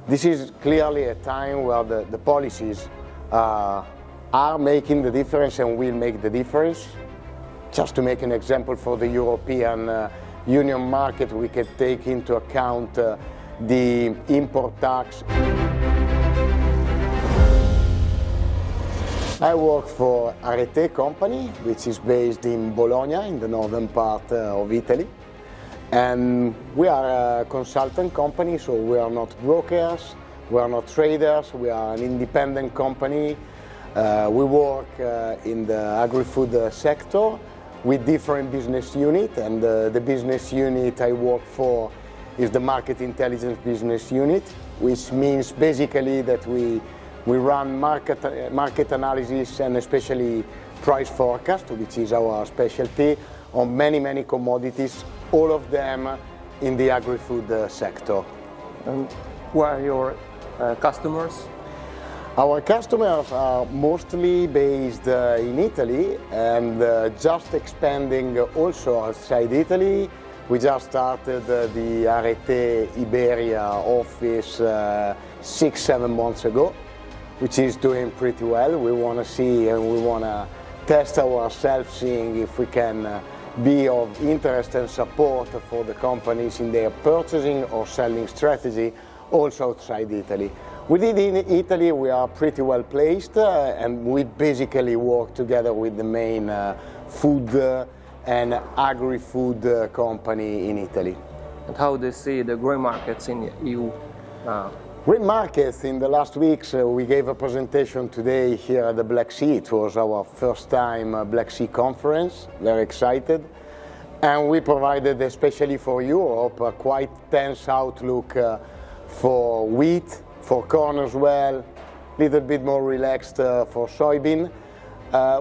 This is clearly a time where the policies are making the difference and will make the difference. Just to make an example, for the European Union market, we can take into account the import tax. I work for Areté company, which is based in Bologna, in the northern part of Italy. And we are a consultant company, so we are not brokers, we are not traders, we are an independent company. We work in the agri-food sector with different business units, and the business unit I work for is the market intelligence business unit, which means basically that we run market analysis and especially price forecast, which is our specialty, on many commodities, all of them in the agri-food sector. And who are your customers? Our customers are mostly based in Italy and just expanding also outside Italy. We just started the Areté Iberia office 6-7 months ago, which is doing pretty well. We want to see and we want to test ourselves, seeing if we can be of interest and support for the companies in their purchasing or selling strategy also outside Italy. Within Italy we are pretty well placed and we basically work together with the main food and agri-food company in Italy. And how do you see the growing markets in the EU now? Green markets, in the last weeks we gave a presentation today here at the Black Sea. It was our first time Black Sea conference, very excited. And we provided, especially for Europe, a quite tense outlook for wheat, for corn as well, a little bit more relaxed for soybean,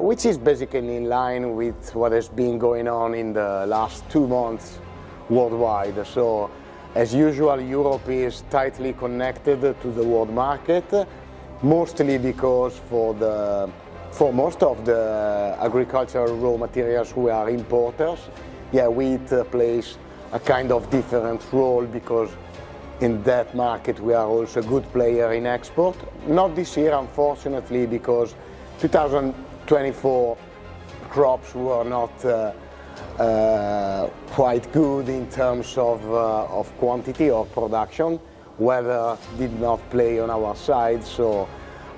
which is basically in line with what has been going on in the last 2 months worldwide. So, as usual, Europe is tightly connected to the world market, mostly because for most of the agricultural raw materials we are importers. Yeah, wheat plays a kind of different role because in that market we are also a good player in export. Not this year, unfortunately, because 2024 crops were not quite good in terms of quantity of production. Weather did not play on our side, so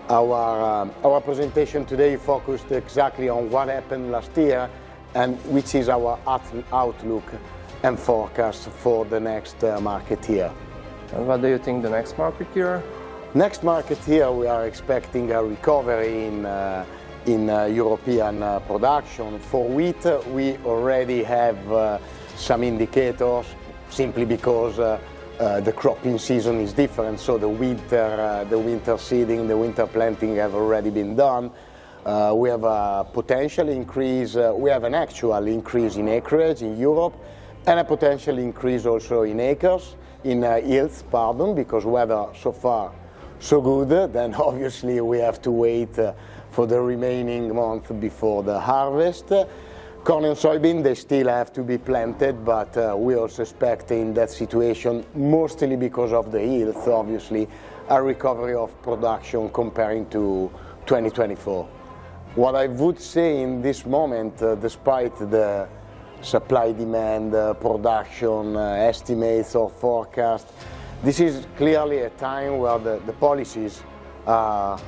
our presentation today focused exactly on what happened last year and which is our outlook and forecast for the next market year. And what do you think the next market year? Next market year we are expecting a recovery in European production. For wheat we already have some indicators, simply because the cropping season is different, so the winter seeding, the winter planting have already been done. We have a potential increase, we have an actual increase in acreage in Europe and a potential increase also in acres, in yields, pardon, because weather so far so good. Then obviously we have to wait for the remaining month before the harvest. Corn and soybean, they still have to be planted, but we also expect in that situation, mostly because of the yields, obviously, a recovery of production comparing to 2024. What I would say in this moment, despite the supply-demand, production estimates or forecasts, this is clearly a time where the policies are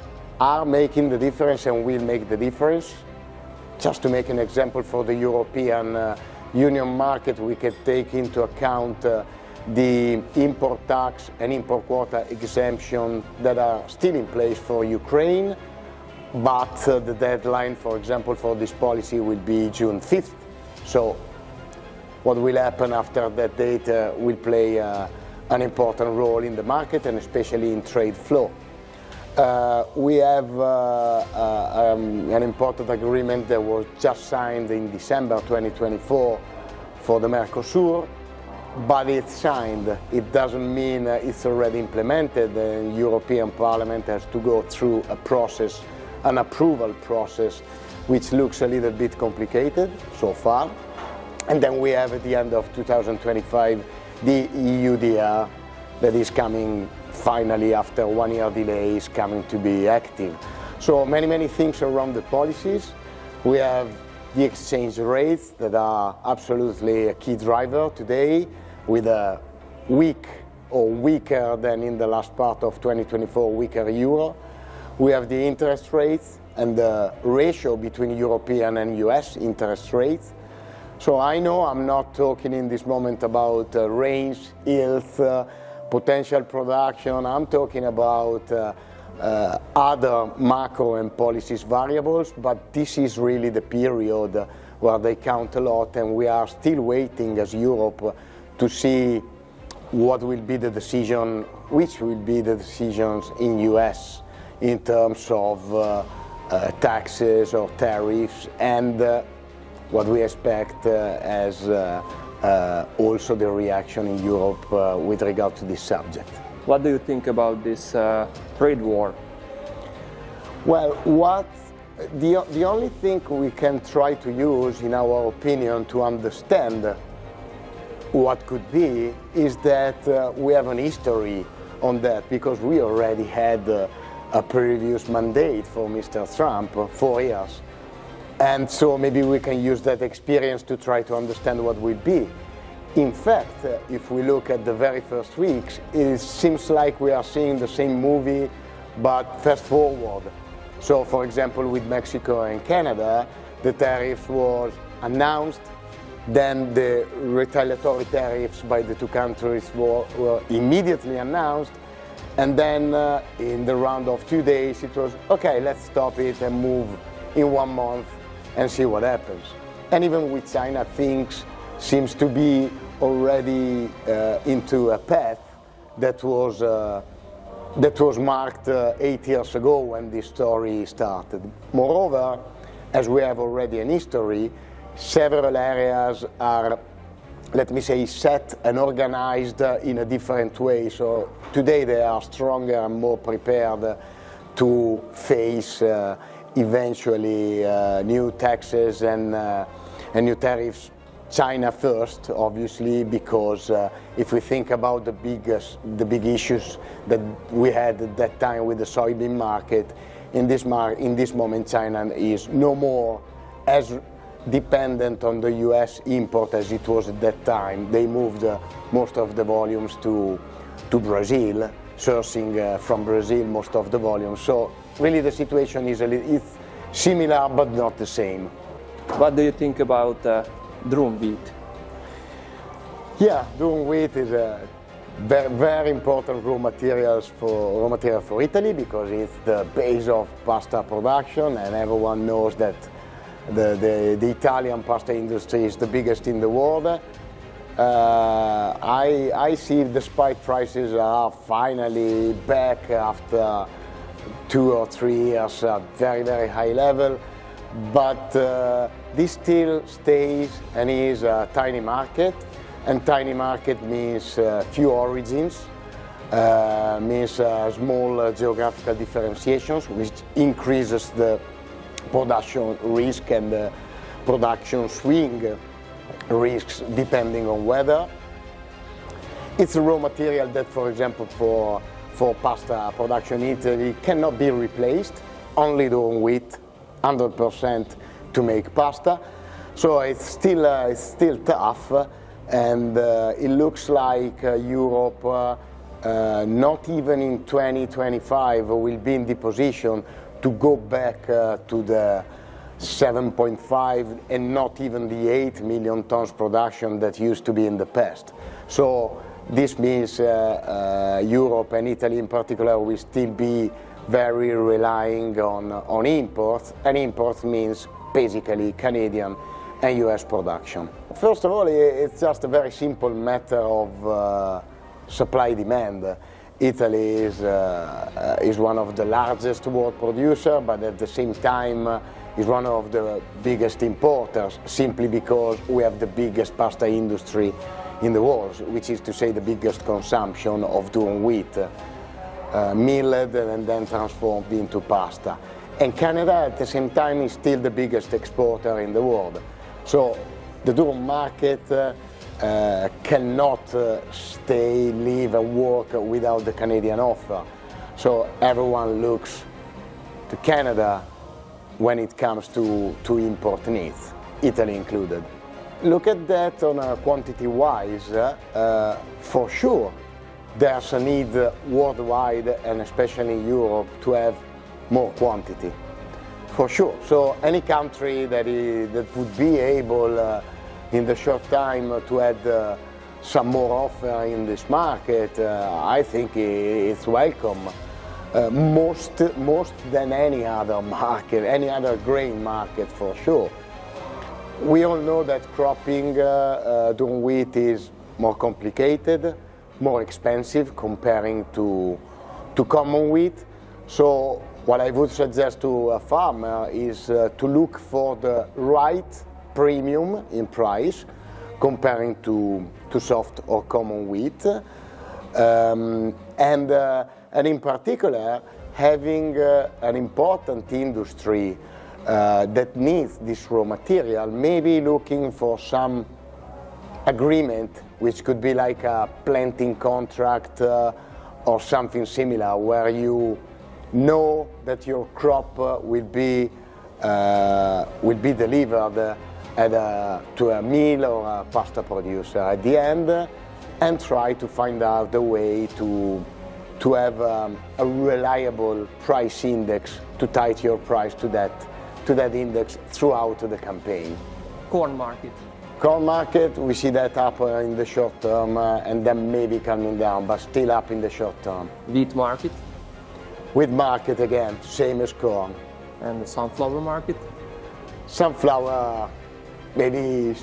making the difference and will make the difference. Just to make an example, for the European Union market, we can take into account the import tax and import quota exemption that are still in place for Ukraine, but the deadline, for example, for this policy will be June 5th. So what will happen after that date will play an important role in the market and especially in trade flow. We have an important agreement that was just signed in December 2024 for the Mercosur, but it's signed. It doesn't mean it's already implemented. The European Parliament has to go through a process, an approval process, which looks a little bit complicated so far. And then we have at the end of 2025 the EUDR that is coming finally after 1 year delay is coming to be active. So many things around the policies. We have the exchange rates that are absolutely a key driver today, with a weak or weaker than in the last part of 2024, weaker euro. We have the interest rates and the ratio between European and US interest rates. So I know I'm not talking in this moment about range, yields, potential production. I'm talking about other macro and policies variables, but this is really the period where they count a lot, and we are still waiting as Europe to see what will be the decision, which will be the decisions in US in terms of taxes or tariffs, and what we expect as also the reaction in Europe with regard to this subject. What do you think about this trade war? Well, the only thing we can try to use, in our opinion, to understand what could be is that we have an history on that, because we already had a previous mandate for Mr. Trump, 4 years. And so maybe we can use that experience to try to understand what will be. In fact, if we look at the very first weeks, it seems like we are seeing the same movie, but fast forward. So, for example, with Mexico and Canada, the tariffs was announced, then the retaliatory tariffs by the two countries were immediately announced, and then in the round of 2 days it was, okay, let's stop it and move in 1 month and see what happens. And even with China, things seems to be already into a path that was marked 8 years ago when this story started. Moreover, as we have already an history, several areas are, let me say, set and organized in a different way. So today they are stronger and more prepared to face eventually new taxes and new tariffs. China first, obviously, because if we think about the big issues that we had at that time with the soybean market, in this moment China is no more as dependent on the US import as it was at that time. They moved most of the volumes to Brazil, sourcing from Brazil most of the volumes. So really the situation is it's similar but not the same. What do you think about durum wheat? Yeah, durum wheat is a very important raw material for Italy, because it's the base of pasta production, and everyone knows that the Italian pasta industry is the biggest in the world. I see, despite prices are finally back after 2 or 3 years at very high level, but this still stays and is a tiny market, and tiny market means few origins, means small geographical differentiations, which increases the production risk and the production swing risks depending on weather. It's a raw material that, for example, for pasta production in Italy cannot be replaced, only durum wheat, 100% to make pasta. So it's still tough, and it looks like Europe, not even in 2025, will be in the position to go back to the 7.5 and not even the 8 million tons production that used to be in the past. So this means Europe, and Italy in particular, will still be very relying on imports, and imports means basically Canadian and US production. First of all, it's just a very simple matter of supply-demand. Italy is one of the largest world producers, but at the same time is one of the biggest importers, simply because we have the biggest pasta industry in the world, which is to say the biggest consumption of durum wheat, milled and then transformed into pasta. And Canada at the same time is still the biggest exporter in the world. So the durum market cannot stay, live and work without the Canadian offer. So everyone looks to Canada when it comes to import needs, Italy included. Look at that on a quantity-wise, for sure there's a need worldwide and especially in Europe to have more quantity, for sure. So any country that would be able in the short time to add some more offer in this market, I think it's welcome. Most than any other market, any other grain market for sure. We all know that cropping durum wheat is more complicated, more expensive comparing to common wheat. So what I would suggest to a farmer is to look for the right premium in price comparing to soft or common wheat. And in particular, having an important industry that needs this raw material, maybe looking for some agreement, which could be like a planting contract or something similar, where you know that your crop will be delivered to a mill or a pasta producer at the end, and try to find out a way to have a reliable price index to tie your price to that index throughout the campaign. Corn market. Corn market, we see that up in the short term and then maybe coming down, but still up in the short term. Wheat market. Wheat market again, same as corn. And the sunflower market. Sunflower, maybe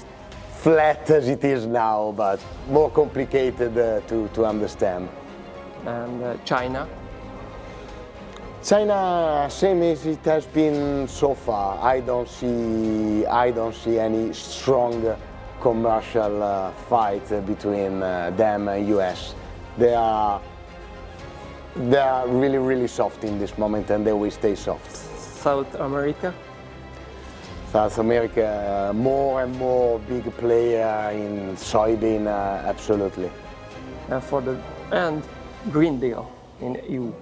flat as it is now, but more complicated to understand. And China. China, same as it has been so far. I don't see any strong commercial fight between them and US. They are really, really soft in this moment, and they will stay soft. South America. South America, more and more big player in soybean, absolutely. And Green Deal in EU.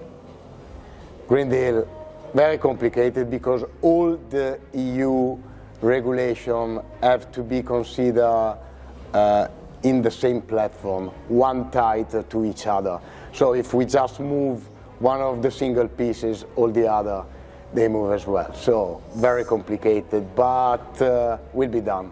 Green Deal, very complicated because all the EU regulations have to be considered in the same platform, one tied to each other. So if we just move one of the single pieces, all the other, they move as well. So very complicated, but will be done.